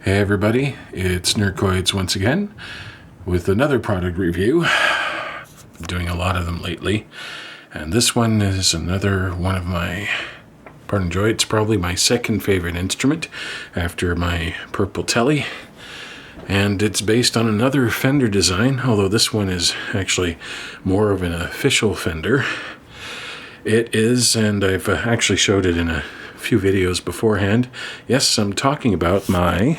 Hey everybody, it's Nerdcoids once again with another product review. Been doing a lot of them lately, and this one is another one of my, pardon joy, it's probably my second favorite instrument after my purple telly, and it's based on another Fender design, although this one is actually more of an official Fender. It is, and I've actually showed it in a few videos beforehand. Yes, I'm talking about my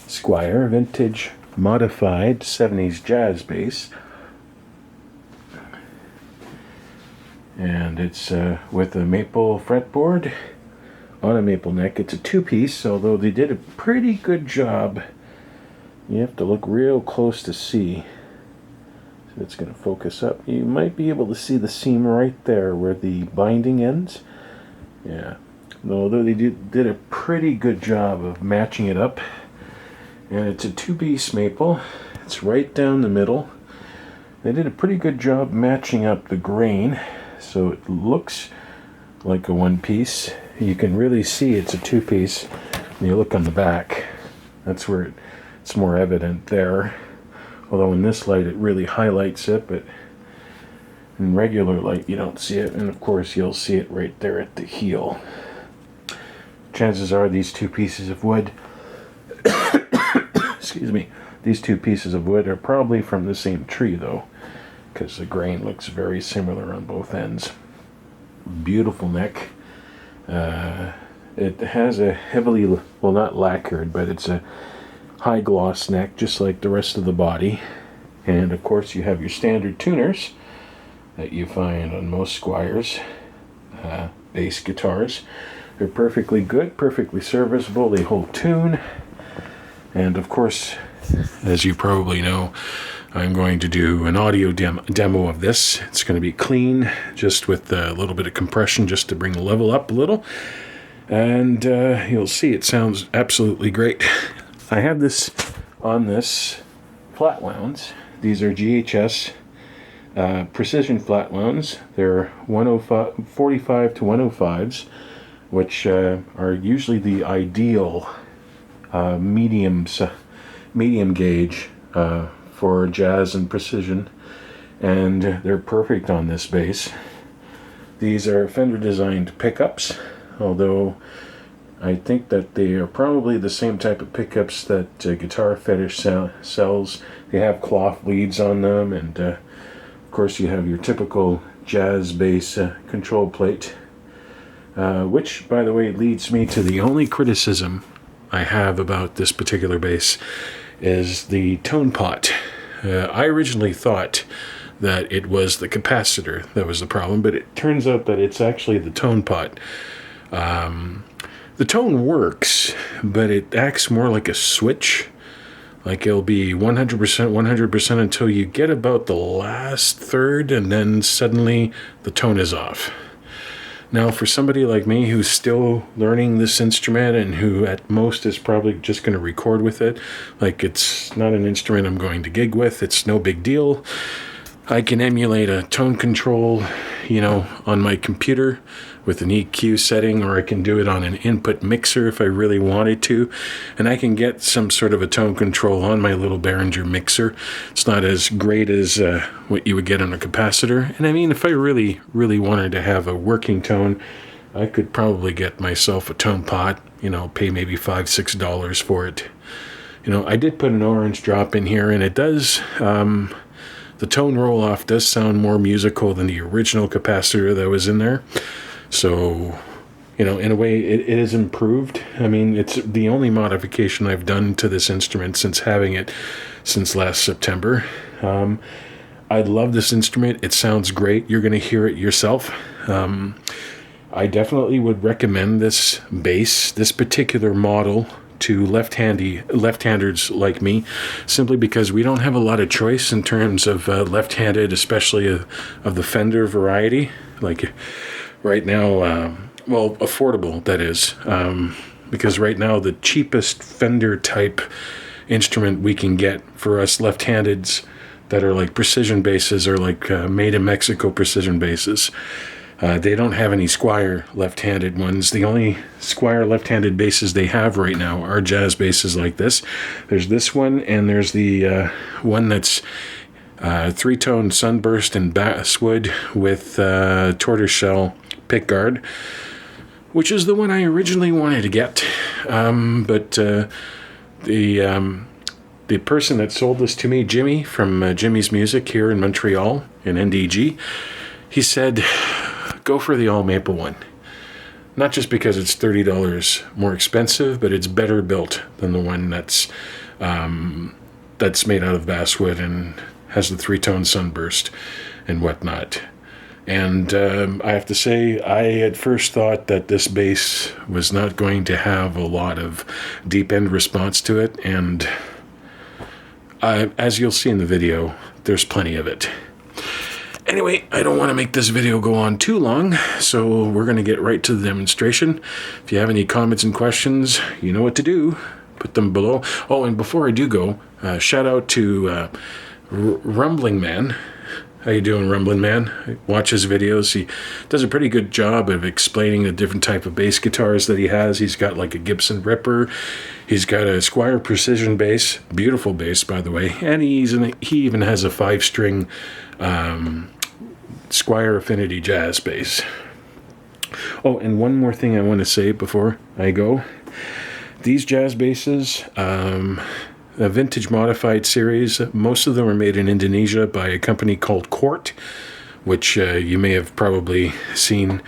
Squier vintage modified 70s jazz bass, and it's with a maple fretboard on a maple neck. It's a two-piece, although they did a pretty good job. You have to look real close to see. So it's going to focus up. You might be able to see the seam right there where the binding ends. Yeah. Although they did a pretty good job of matching it up. And it's a two-piece maple. It's right down the middle. They did a pretty good job matching up the grain, so it looks like a one-piece. You can really see it's a two-piece when you look on the back. That's where it's more evident there. Although in this light it really highlights it, but in regular light you don't see it. And of course you'll see it right there at the heel. Chances are these two pieces of wood, excuse me, these two pieces of wood are probably from the same tree though, because the grain looks very similar on both ends. Beautiful neck. It has a heavily, well, not lacquered, but it's a high gloss neck just like the rest of the body. And of course you have your standard tuners that you find on most Squiers bass guitars. They're perfectly good, perfectly serviceable, they hold tune. And of course, as you probably know, I'm going to do an audio demo of this. It's going to be clean, just with a little bit of compression, just to bring the level up a little. And you'll see it sounds absolutely great. I have this on this flat wounds. These are GHS precision flat wounds. They're 45 to 105s. Which are usually the ideal medium gauge for jazz and precision, and they're perfect on this bass. These are Fender designed pickups, although I think that they are probably the same type of pickups that Guitar Fetish sells. They have cloth leads on them, and of course you have your typical jazz bass control plate. Which, by the way, leads me to the only criticism I have about this particular bass is the tone pot. I originally thought that it was the capacitor that was the problem, but it turns out that it's actually the tone pot. The tone works, but it acts more like a switch. Like it'll be 100%, 100% until you get about the last third, and then suddenly the tone is off. Now, for somebody like me who's still learning this instrument and who at most is probably just going to record with it, like it's not an instrument I'm going to gig with, it's no big deal. I can emulate a tone control, on my computer with an EQ setting, or I can do it on an input mixer if I really wanted to, and I can get some sort of a tone control on my little Behringer mixer. It's not as great as what you would get on a capacitor, and I mean, if I really, really wanted to have a working tone, I could probably get myself a tone pot, pay maybe $5-6 for it. I did put an orange drop in here, and it does... the tone roll-off does sound more musical than the original capacitor that was in there. So, in a way, it is improved. I mean, it's the only modification I've done to this instrument since having it since last September. I love this instrument. It sounds great. You're going to hear it yourself. I definitely would recommend this bass, this particular model, to left-handers like me, simply because we don't have a lot of choice in terms of left-handed, especially of the Fender variety. Like right now, affordable, that is, because right now the cheapest Fender type instrument we can get for us left-handeds that are like precision basses are like made in Mexico precision basses. They don't have any Squier left-handed ones. The only Squier left-handed basses they have right now are jazz basses like this. There's this one, and there's the one that's three-tone sunburst and basswood with tortoiseshell pickguard, which is the one I originally wanted to get. But the person that sold this to me, Jimmy, from Jimmy's Music here in Montreal, in NDG, he said, go for the all-maple one. Not just because it's $30 more expensive, but it's better built than the one that's made out of basswood and has the three-tone sunburst and whatnot. And I have to say, I at first thought that this bass was not going to have a lot of deep-end response to it, and as you'll see in the video, there's plenty of it. Anyway, I don't want to make this video go on too long, so we're going to get right to the demonstration. If you have any comments and questions, you know what to do. Put them below. Oh, and before I do go, shout out to Rumbling Man. How you doing, Rumbling Man? I watch his videos. He does a pretty good job of explaining the different type of bass guitars that he has. He's got like a Gibson Ripper. He's got a Squier Precision bass. Beautiful bass, by the way. And he even has a 5-string Squier Affinity Jazz bass. Oh, and one more thing I want to say before I go. These jazz basses, a vintage modified series, most of them are made in Indonesia by a company called Court, which you may have probably seen.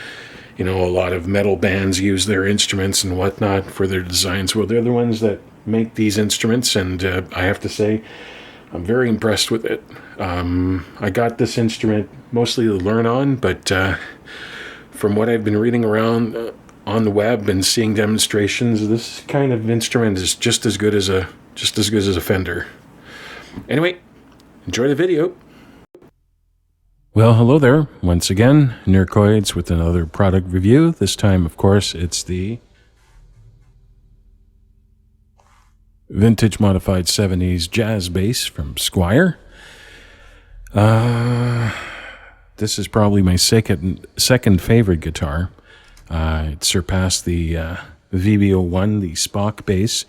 You know, a lot of metal bands use their instruments and whatnot for their designs. Well, they're the ones that make these instruments, and I have to say, I'm very impressed with it. I got this instrument mostly to learn on, but from what I've been reading around on the web and seeing demonstrations, this kind of instrument is just as good as a Fender. Anyway, enjoy the video. Well, hello there. Once again, Nercoids with another product review. This time, of course, it's the vintage modified 70s jazz bass from Squier. This is probably my second favorite guitar. It surpassed the VB01, the Spock bass.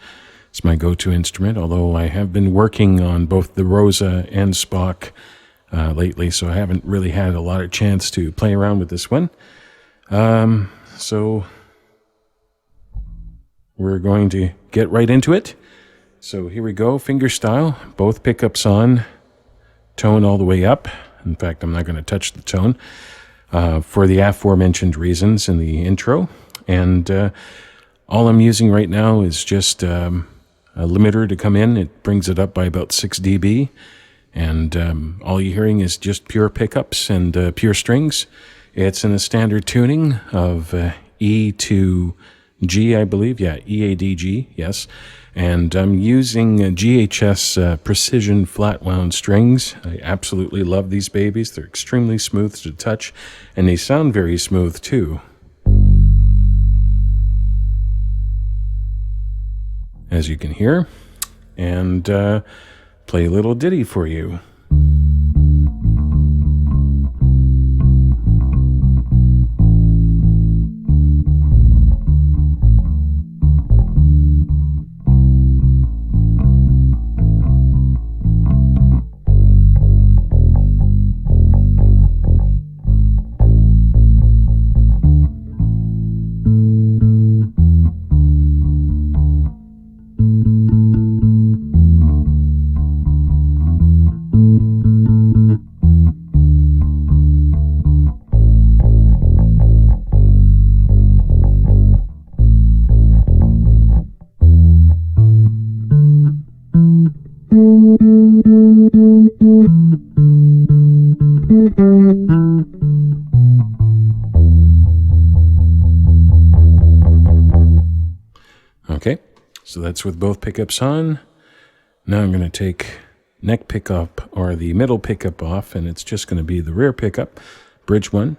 It's my go-to instrument, although I have been working on both the Rosa and Spock lately, so I haven't really had a lot of chance to play around with this one. So we're going to get right into it. So here we go, fingerstyle, both pickups on, tone all the way up. In fact, I'm not going to touch the tone for the aforementioned reasons in the intro. And all I'm using right now is just a limiter to come in. It brings it up by about 6 dB. And all you're hearing is just pure pickups and pure strings. It's in a standard tuning of E to G, I believe. Yeah, EADG, yes. And I'm using GHS Precision flat wound strings. I absolutely love these babies. They're extremely smooth to touch, and they sound very smooth too. As you can hear. And play a little ditty for you. Okay, so that's with both pickups on. Now I'm going to take neck pickup or the middle pickup off, and it's just going to be the rear pickup, bridge one.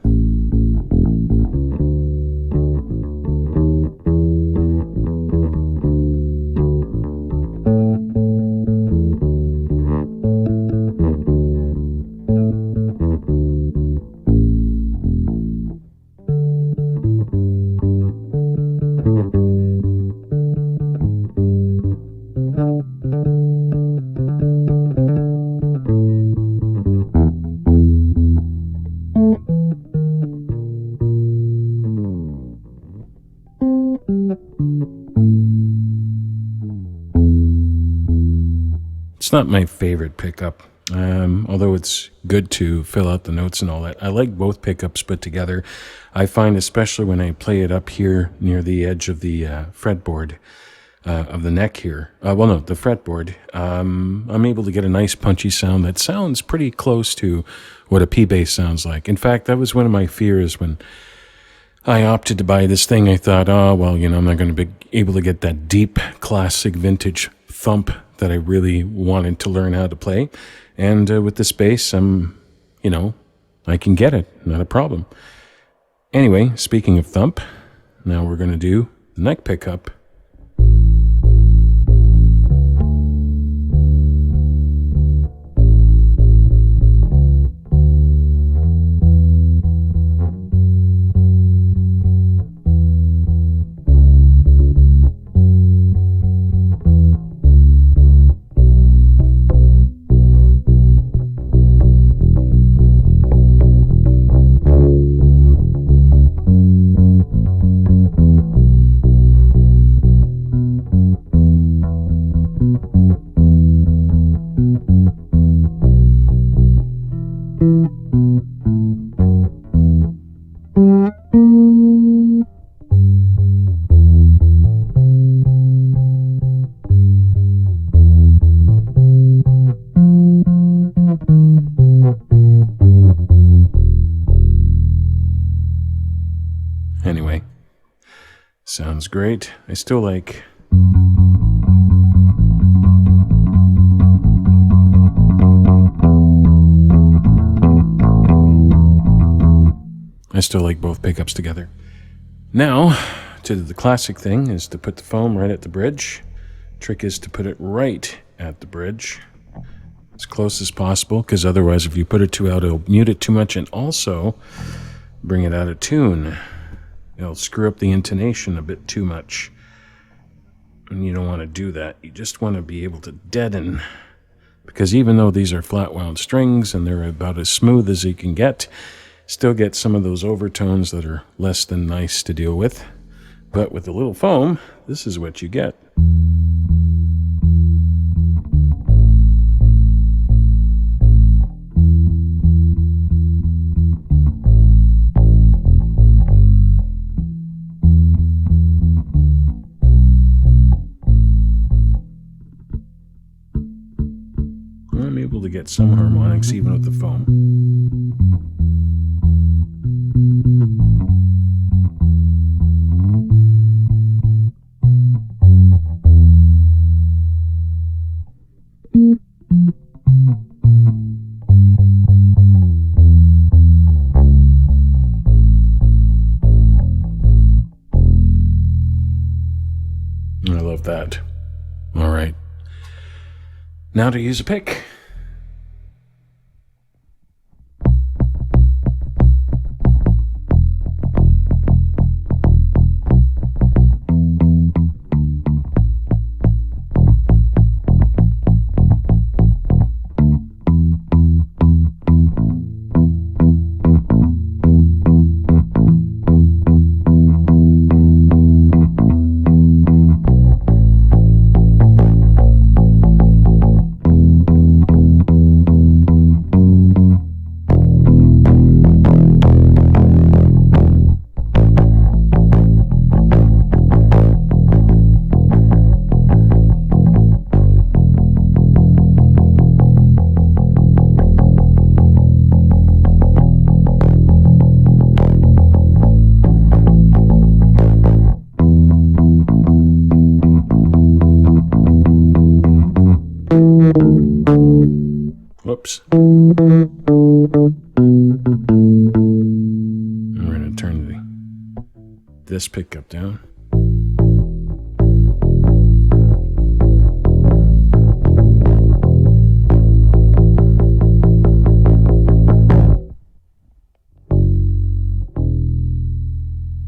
It's not my favorite pickup, although it's good to fill out the notes and all that. I like both pickups put together. I find, especially when I play it up here near the edge of the fretboard, of the neck here, the fretboard, I'm able to get a nice punchy sound that sounds pretty close to what a P-bass sounds like. In fact, that was one of my fears when I opted to buy this thing. I thought, I'm not going to be able to get that deep, classic, vintage thump that I really wanted to learn how to play. And with this bass, I can get it, not a problem. Anyway, speaking of thump, now we're going to do the neck pickup. Anyway, sounds great. I still like... both pickups together. Now, to the classic thing is to put the foam right at the bridge. Trick is to put it right at the bridge, as close as possible, because otherwise if you put it too out, it'll mute it too much and also bring it out of tune. It'll screw up the intonation a bit too much. And you don't want to do that. You just want to be able to deaden. Because even though these are flat wound strings and they're about as smooth as you can get, still get some of those overtones that are less than nice to deal with. But with a little foam, this is what you get. I'm able to get some harmonics even with the foam. I love that. All right. Now to use a pick. Whoops. And we're going to turn this pickup down.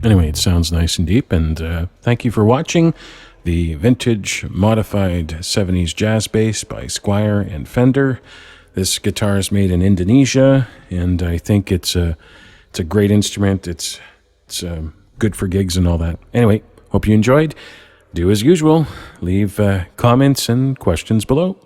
Anyway, it sounds nice and deep, and thank you for watching the vintage modified 70s jazz bass by Squier and Fender. This guitar is made in Indonesia, and I think it's a great instrument. It's good for gigs and all that. Anyway, hope you enjoyed. Do as usual, leave comments and questions below.